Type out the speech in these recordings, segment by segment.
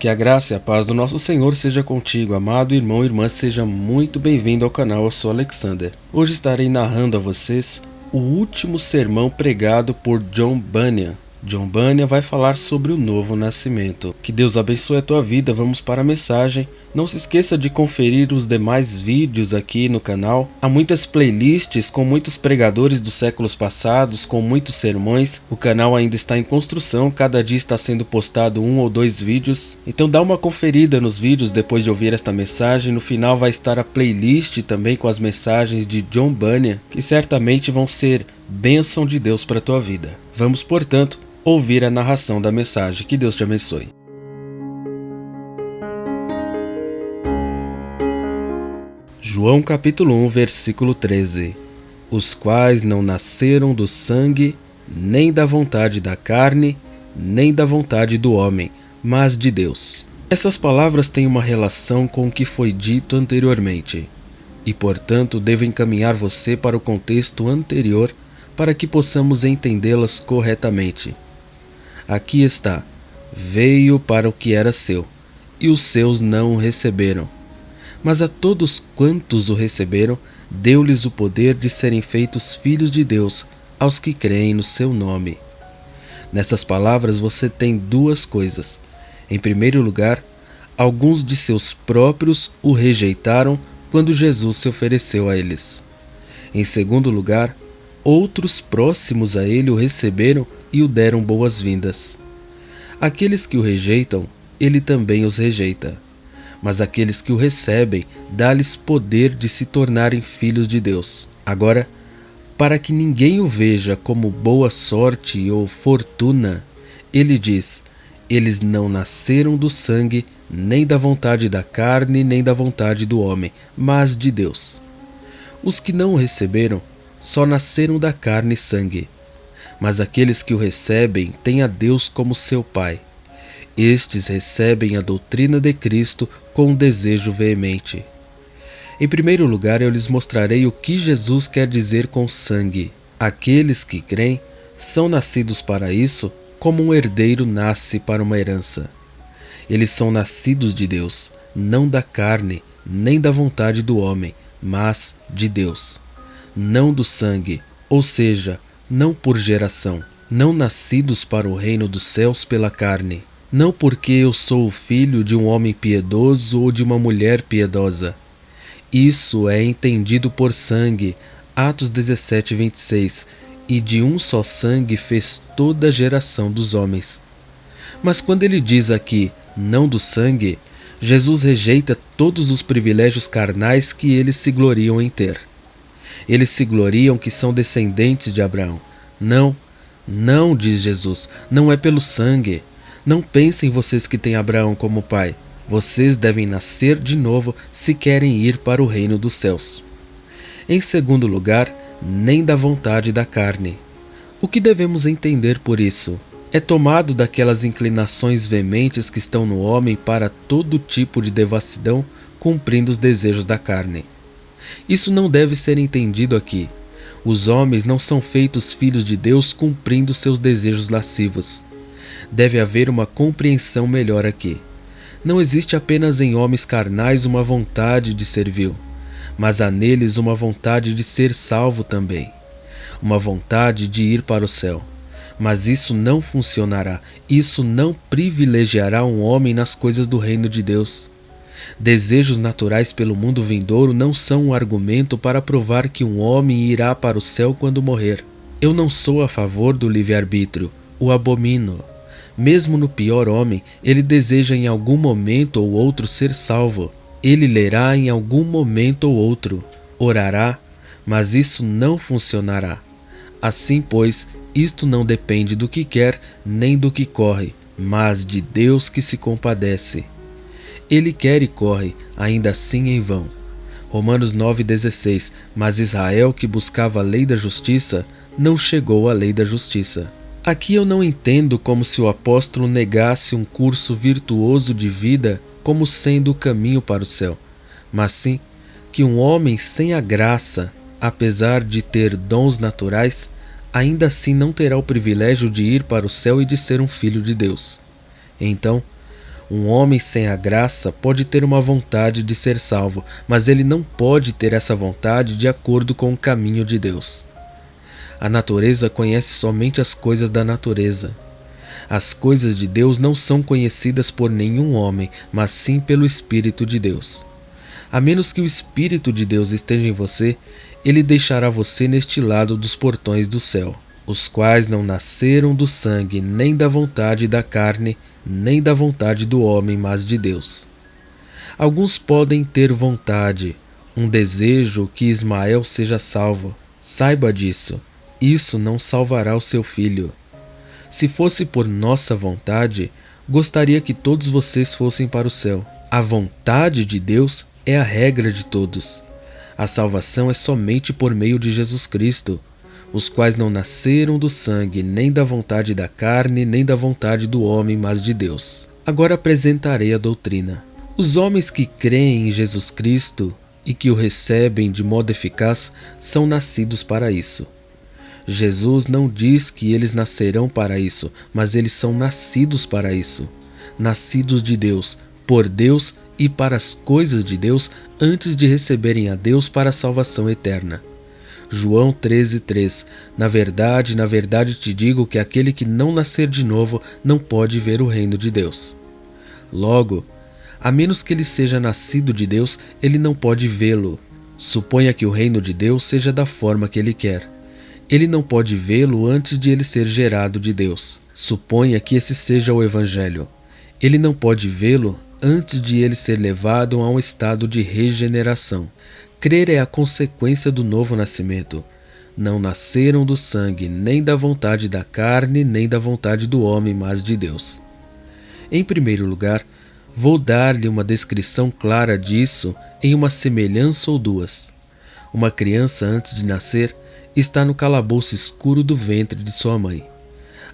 Que a graça e a paz do nosso Senhor seja contigo, amado irmão e irmã, seja muito bem-vindo ao canal. Eu sou Alexander. Hoje estarei narrando a vocês o último sermão pregado por John Bunyan. John Bunyan vai falar sobre o novo nascimento. Que Deus abençoe a tua vida. Vamos para a mensagem. Não se esqueça de conferir os demais vídeos aqui no canal. Há muitas playlists com muitos pregadores dos séculos passados, com muitos sermões. O canal ainda está em construção, cada dia está sendo postado 1 ou 2 vídeos. Então dá uma conferida nos vídeos depois de ouvir esta mensagem. No final vai estar a playlist também com as mensagens de John Bunyan, que certamente vão ser bênção de Deus para a tua vida. Vamos, portanto, ouvir a narração da mensagem. Que Deus te abençoe. João capítulo 1, versículo 13. Os quais não nasceram do sangue, nem da vontade da carne, nem da vontade do homem, mas de Deus. Essas palavras têm uma relação com o que foi dito anteriormente, e portanto devo encaminhar você para o contexto anterior para que possamos entendê-las corretamente. Aqui está: veio para o que era seu, e os seus não o receberam. Mas a todos quantos o receberam, deu-lhes o poder de serem feitos filhos de Deus, aos que creem no seu nome. Nessas palavras você tem duas coisas. Em primeiro lugar, alguns de seus próprios o rejeitaram quando Jesus se ofereceu a eles. Em segundo lugar, outros próximos a ele o receberam e o deram boas-vindas. Aqueles que o rejeitam, ele também os rejeita. Mas aqueles que o recebem, dá-lhes poder de se tornarem filhos de Deus. Agora, para que ninguém o veja como boa sorte ou fortuna, ele diz: eles não nasceram do sangue, nem da vontade da carne, nem da vontade do homem, mas de Deus. Os que não o receberam, só nasceram da carne e sangue. Mas aqueles que o recebem têm a Deus como seu Pai. Estes recebem a doutrina de Cristo com um desejo veemente. Em primeiro lugar, eu lhes mostrarei o que Jesus quer dizer com sangue. Aqueles que creem são nascidos para isso, como um herdeiro nasce para uma herança. Eles são nascidos de Deus, não da carne, nem da vontade do homem, mas de Deus. Não do sangue, ou seja, não por geração, não nascidos para o reino dos céus pela carne, não porque eu sou o filho de um homem piedoso ou de uma mulher piedosa. Isso é entendido por sangue, Atos 17, 26, e de um só sangue fez toda a geração dos homens. Mas quando ele diz aqui, não do sangue, Jesus rejeita todos os privilégios carnais que eles se gloriam em ter. Eles se gloriam que são descendentes de Abraão. Não, diz Jesus, não é pelo sangue. Não pensem vocês que têm Abraão como pai. Vocês devem nascer de novo se querem ir para o reino dos céus. Em segundo lugar, nem da vontade da carne. O que devemos entender por isso? É tomado daquelas inclinações veementes que estão no homem para todo tipo de devassidão, cumprindo os desejos da carne. Isso não deve ser entendido aqui. Os homens não são feitos filhos de Deus cumprindo seus desejos lascivos. Deve haver uma compreensão melhor aqui. Não existe apenas em homens carnais uma vontade de servil, mas há neles uma vontade de ser salvo também. Uma vontade de ir para o céu. Mas isso não funcionará, isso não privilegiará um homem nas coisas do reino de Deus. Desejos naturais pelo mundo vindouro não são um argumento para provar que um homem irá para o céu quando morrer. Eu não sou a favor do livre-arbítrio, o abomino. Mesmo no pior homem, ele deseja em algum momento ou outro ser salvo. Ele lerá em algum momento ou outro, orará, mas isso não funcionará. Assim, pois, isto não depende do que quer nem do que corre, mas de Deus que se compadece. Ele quer e corre, ainda assim em vão. Romanos 9,16. Mas Israel, que buscava a lei da justiça, não chegou à lei da justiça. Aqui eu não entendo como se o apóstolo negasse um curso virtuoso de vida como sendo o caminho para o céu, mas sim que um homem sem a graça, apesar de ter dons naturais, ainda assim não terá o privilégio de ir para o céu e de ser um filho de Deus. Então, Um homem sem a graça pode ter uma vontade de ser salvo, mas ele não pode ter essa vontade de acordo com o caminho de Deus. A natureza conhece somente as coisas da natureza. As coisas de Deus não são conhecidas por nenhum homem, mas sim pelo Espírito de Deus. A menos que o Espírito de Deus esteja em você, ele deixará você neste lado dos portões do céu, os quais não nasceram do sangue, nem da vontade da carne, nem da vontade do homem, mas de Deus. Alguns podem ter vontade, um desejo que Ismael seja salvo. Saiba disso, isso não salvará o seu filho. Se fosse por nossa vontade, gostaria que todos vocês fossem para o céu. A vontade de Deus é a regra de todos. A salvação é somente por meio de Jesus Cristo, os quais não nasceram do sangue, nem da vontade da carne, nem da vontade do homem, mas de Deus. Agora apresentarei a doutrina. Os homens que creem em Jesus Cristo e que o recebem de modo eficaz são nascidos para isso. Jesus não diz que eles nascerão para isso, mas eles são nascidos para isso. Nascidos de Deus, por Deus e para as coisas de Deus, antes de receberem a Deus para a salvação eterna. João 13:3. Na verdade te digo que aquele que não nascer de novo não pode ver o reino de Deus. Logo, a menos que ele seja nascido de Deus, ele não pode vê-lo. Suponha que o reino de Deus seja da forma que ele quer. Ele não pode vê-lo antes de ele ser gerado de Deus. Suponha que esse seja o Evangelho. Ele não pode vê-lo antes de ele ser levado a um estado de regeneração. Crer é a consequência do novo nascimento. Não nasceram do sangue, nem da vontade da carne, nem da vontade do homem, mas de Deus. Em primeiro lugar, vou dar-lhe uma descrição clara disso em uma semelhança ou duas. Uma criança, antes de nascer, está no calabouço escuro do ventre de sua mãe.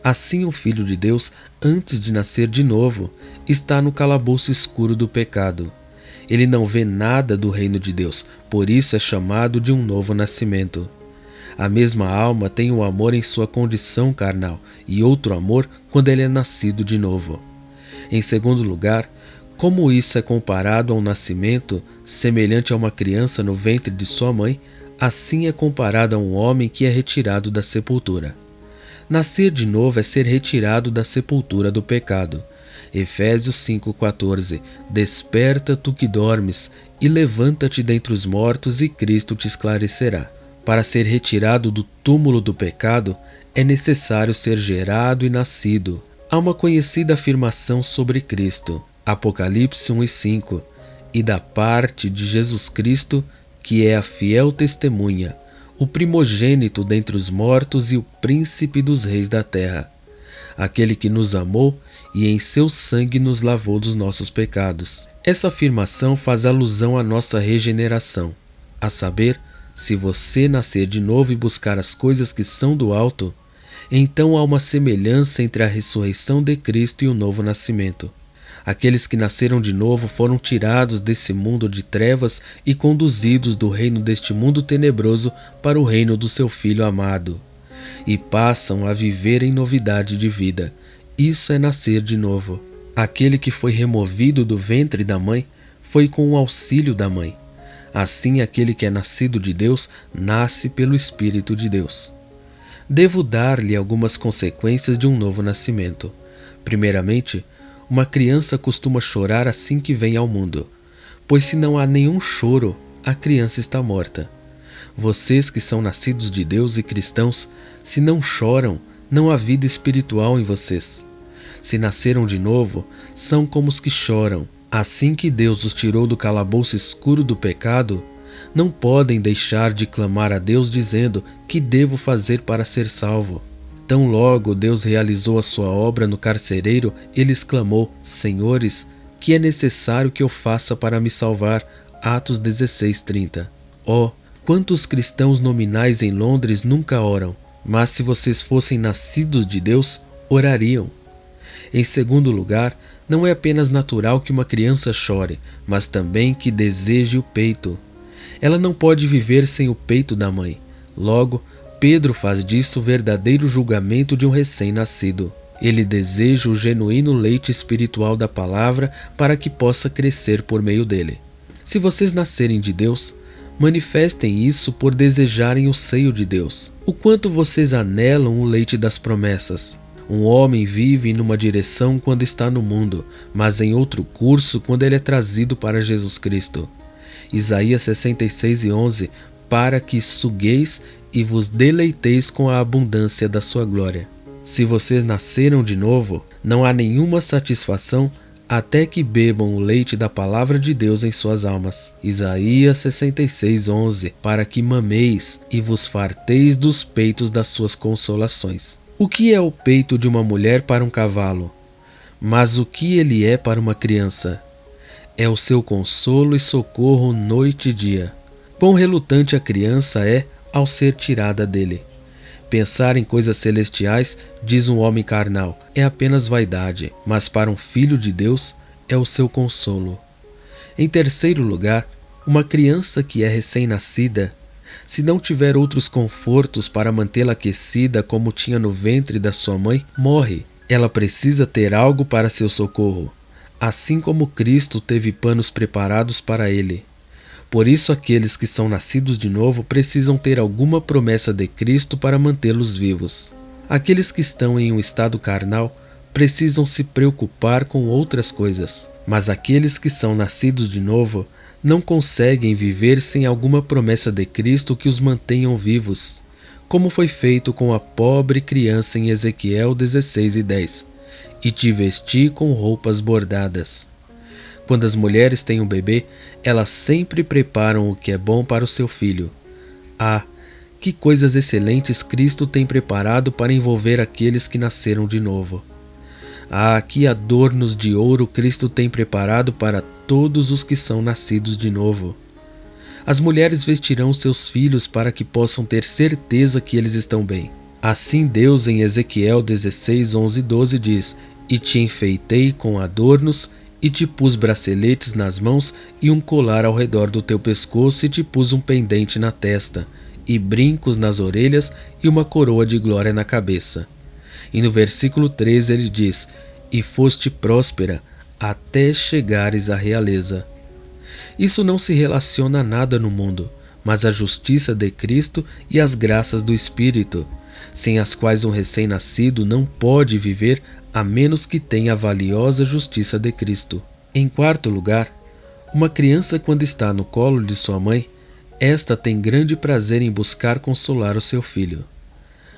Assim o Filho de Deus, antes de nascer de novo, está no calabouço escuro do pecado. Ele não vê nada do reino de Deus, por isso é chamado de um novo nascimento. A mesma alma tem o amor em sua condição carnal e outro amor quando ele é nascido de novo. Em segundo lugar, como isso é comparado a um nascimento semelhante a uma criança no ventre de sua mãe, assim é comparado a um homem que é retirado da sepultura. Nascer de novo é ser retirado da sepultura do pecado. Efésios 5,14. Desperta tu que dormes, e levanta-te dentre os mortos, e Cristo te esclarecerá. Para ser retirado do túmulo do pecado, é necessário ser gerado e nascido. Há uma conhecida afirmação sobre Cristo, Apocalipse 1:5, e da parte de Jesus Cristo, que é a fiel testemunha, o primogênito dentre os mortos e o príncipe dos reis da terra, aquele que nos amou e em seu sangue nos lavou dos nossos pecados. Essa afirmação faz alusão à nossa regeneração, a saber, se você nascer de novo e buscar as coisas que são do alto, então há uma semelhança entre a ressurreição de Cristo e o novo nascimento. Aqueles que nasceram de novo foram tirados desse mundo de trevas e conduzidos do reino deste mundo tenebroso para o reino do seu Filho amado, e passam a viver em novidade de vida. Isso é nascer de novo. Aquele que foi removido do ventre da mãe foi com o auxílio da mãe. Assim, aquele que é nascido de Deus nasce pelo Espírito de Deus. Devo dar-lhe algumas consequências de um novo nascimento. Primeiramente, uma criança costuma chorar assim que vem ao mundo, pois se não há nenhum choro, a criança está morta. Vocês que são nascidos de Deus e cristãos, se não choram, não há vida espiritual em vocês. Se nasceram de novo, são como os que choram. Assim que Deus os tirou do calabouço escuro do pecado, não podem deixar de clamar a Deus dizendo: que devo fazer para ser salvo? Tão logo Deus realizou a sua obra no carcereiro, ele exclamou: Senhores, que é necessário que eu faça para me salvar? Atos 16:30. Oh, quantos cristãos nominais em Londres nunca oram, mas se vocês fossem nascidos de Deus, orariam. Em segundo lugar, não é apenas natural que uma criança chore, mas também que deseje o peito. Ela não pode viver sem o peito da mãe. Logo, Pedro faz disso o verdadeiro julgamento de um recém-nascido. Ele deseja o genuíno leite espiritual da palavra para que possa crescer por meio dele. Se vocês nascerem de Deus, manifestem isso por desejarem o seio de Deus. O quanto vocês anelam o leite das promessas. Um homem vive numa direção quando está no mundo, mas em outro curso quando ele é trazido para Jesus Cristo. Isaías 66:11, para que sugueis e vos deleiteis com a abundância da sua glória. Se vocês nasceram de novo, não há nenhuma satisfação até que bebam o leite da palavra de Deus em suas almas. Isaías 66:11, para que mameis e vos farteis dos peitos das suas consolações. O que é o peito de uma mulher para um cavalo? Mas o que ele é para uma criança? É o seu consolo e socorro noite e dia. Quão relutante a criança é ao ser tirada dele. Pensar em coisas celestiais, diz um homem carnal, é apenas vaidade, mas para um filho de Deus é o seu consolo. Em terceiro lugar, uma criança que é recém-nascida, se não tiver outros confortos para mantê-la aquecida como tinha no ventre da sua mãe, morre. Ela precisa ter algo para seu socorro, assim como Cristo teve panos preparados para ele. Por isso, aqueles que são nascidos de novo precisam ter alguma promessa de Cristo para mantê-los vivos. Aqueles que estão em um estado carnal precisam se preocupar com outras coisas, mas aqueles que são nascidos de novo não conseguem viver sem alguma promessa de Cristo que os mantenham vivos, como foi feito com a pobre criança em Ezequiel 16:10, e te vesti com roupas bordadas. Quando as mulheres têm um bebê, elas sempre preparam o que é bom para o seu filho. Ah, que coisas excelentes Cristo tem preparado para envolver aqueles que nasceram de novo. Ah, que adornos de ouro Cristo tem preparado para todos os que são nascidos de novo. As mulheres vestirão seus filhos para que possam ter certeza que eles estão bem. Assim Deus em Ezequiel 16:11-12 diz: E te enfeitei com adornos, e te pus braceletes nas mãos e um colar ao redor do teu pescoço, e te pus um pendente na testa, e brincos nas orelhas, e uma coroa de glória na cabeça. E no versículo 13 ele diz: E foste próspera até chegares à realeza. Isso não se relaciona a nada no mundo, mas a justiça de Cristo e as graças do Espírito, sem as quais um recém-nascido não pode viver a menos que tenha a valiosa justiça de Cristo. Em quarto lugar, uma criança quando está no colo de sua mãe, esta tem grande prazer em buscar consolar o seu filho.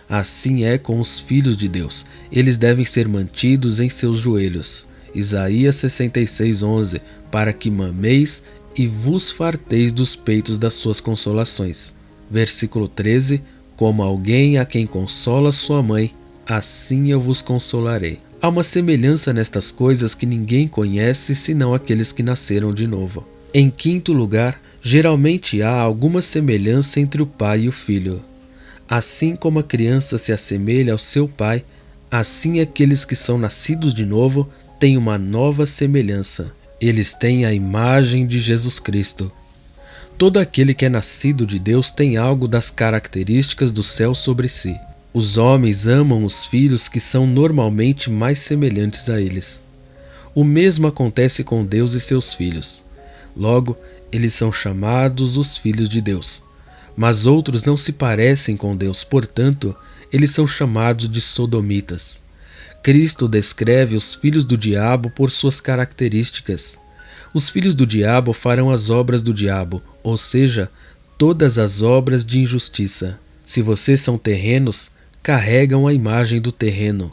Assim é com os filhos de Deus, eles devem ser mantidos em seus joelhos. Isaías 66:11, para que mameis e vos farteis dos peitos das suas consolações. Versículo 13, como alguém a quem consola sua mãe, assim eu vos consolarei. Há uma semelhança nestas coisas que ninguém conhece senão aqueles que nasceram de novo. Em quinto lugar, geralmente há alguma semelhança entre o pai e o filho. Assim como a criança se assemelha ao seu pai, assim aqueles que são nascidos de novo têm uma nova semelhança. Eles têm a imagem de Jesus Cristo. Todo aquele que é nascido de Deus tem algo das características do céu sobre si. Os homens amam os filhos que são normalmente mais semelhantes a eles. O mesmo acontece com Deus e seus filhos. Logo, eles são chamados os filhos de Deus. Mas outros não se parecem com Deus, portanto, eles são chamados de sodomitas. Cristo descreve os filhos do diabo por suas características. Os filhos do diabo farão as obras do diabo, ou seja, todas as obras de injustiça. Se vocês são terrenos, carregam a imagem do terreno.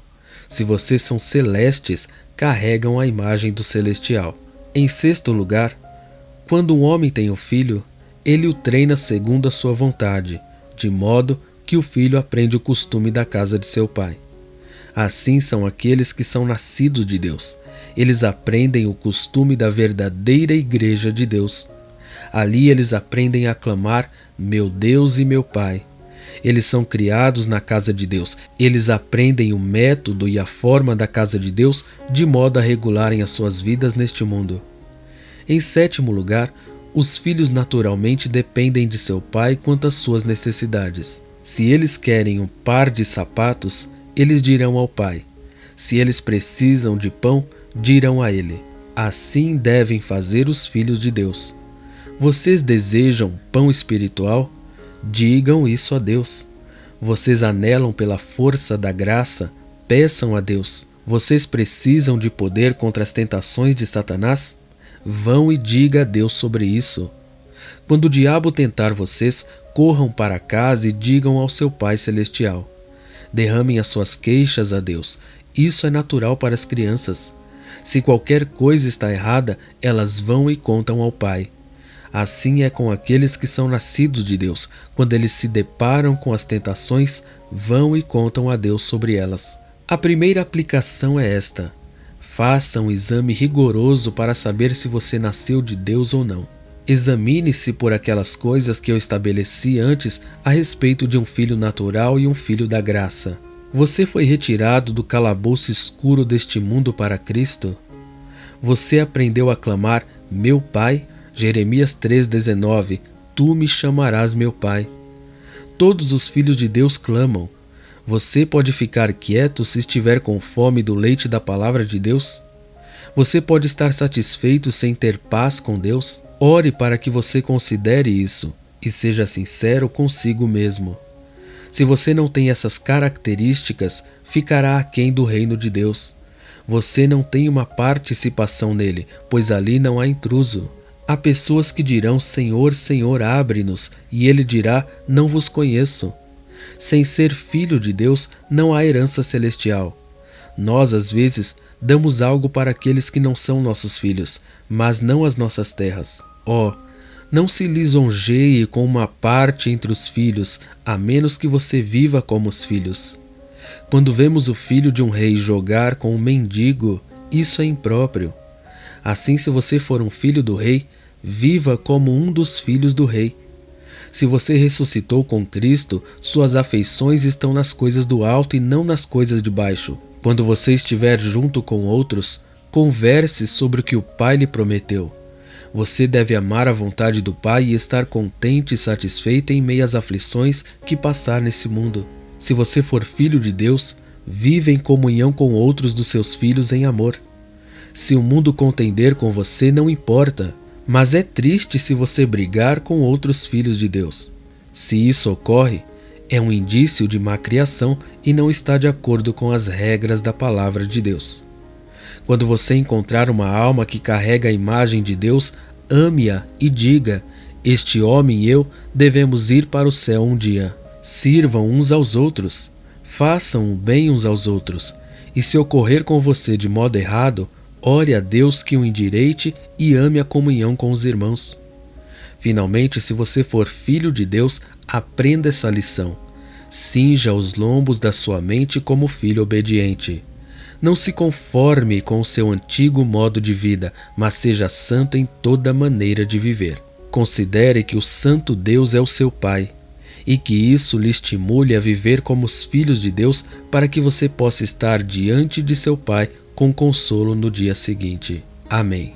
Se vocês são celestes, carregam a imagem do celestial. Em sexto lugar, quando um homem tem um filho, ele o treina segundo a sua vontade, de modo que o filho aprende o costume da casa de seu pai. Assim são aqueles que são nascidos de Deus. Eles aprendem o costume da verdadeira igreja de Deus. Ali eles aprendem a clamar, meu Deus e meu Pai. Eles são criados na casa de Deus. Eles aprendem o método e a forma da casa de Deus de modo a regularem as suas vidas neste mundo. Em sétimo lugar, os filhos naturalmente dependem de seu pai quanto às suas necessidades. Se eles querem um par de sapatos, eles dirão ao pai: Se eles precisam de pão, dirão a ele. Assim devem fazer os filhos de Deus. Vocês desejam pão espiritual? Digam isso a Deus. Vocês anelam pela força da graça? Peçam a Deus. Vocês precisam de poder contra as tentações de Satanás? Vão e diga a Deus sobre isso. Quando o diabo tentar vocês, corram para casa e digam ao seu Pai Celestial. Derramem as suas queixas a Deus. Isso é natural para as crianças. Se qualquer coisa está errada, elas vão e contam ao Pai. Assim é com aqueles que são nascidos de Deus. Quando eles se deparam com as tentações, vão e contam a Deus sobre elas. A primeira aplicação é esta: faça um exame rigoroso para saber se você nasceu de Deus ou não. Examine-se por aquelas coisas que eu estabeleci antes a respeito de um filho natural e um filho da graça. Você foi retirado do calabouço escuro deste mundo para Cristo? Você aprendeu a clamar, meu Pai? Jeremias 3,19, tu me chamarás meu Pai. Todos os filhos de Deus clamam. Você pode ficar quieto se estiver com fome do leite da palavra de Deus? Você pode estar satisfeito sem ter paz com Deus? Ore para que você considere isso e seja sincero consigo mesmo. Se você não tem essas características, ficará aquém do reino de Deus. Você não tem uma participação nele, pois ali não há intruso. Há pessoas que dirão, Senhor, Senhor, abre-nos, e ele dirá, não vos conheço. Sem ser filho de Deus, não há herança celestial. Nós, às vezes, damos algo para aqueles que não são nossos filhos, mas não as nossas terras. Não se lisonjeie com uma parte entre os filhos, a menos que você viva como os filhos. Quando vemos o filho de um rei jogar com um mendigo, isso é impróprio. Assim, se você for um filho do rei, viva como um dos filhos do rei. Se você ressuscitou com Cristo, suas afeições estão nas coisas do alto e não nas coisas de baixo. Quando você estiver junto com outros, converse sobre o que o Pai lhe prometeu. Você deve amar a vontade do Pai e estar contente e satisfeito em meio às aflições que passar nesse mundo. Se você for filho de Deus, vive em comunhão com outros dos seus filhos em amor. Se o mundo contender com você, não importa, mas é triste se você brigar com outros filhos de Deus. Se isso ocorre, é um indício de má criação e não está de acordo com as regras da palavra de Deus. Quando você encontrar uma alma que carrega a imagem de Deus, ame-a e diga, este homem e eu devemos ir para o céu um dia. Sirvam uns aos outros, façam o bem uns aos outros, e se ocorrer com você de modo errado, ore a Deus que o endireite e ame a comunhão com os irmãos. Finalmente, se você for filho de Deus, aprenda essa lição. Cinja os lombos da sua mente como filho obediente. Não se conforme com o seu antigo modo de vida, mas seja santo em toda maneira de viver. Considere que o santo Deus é o seu Pai, e que isso lhe estimule a viver como os filhos de Deus para que você possa estar diante de seu Pai com consolo no dia seguinte. Amém.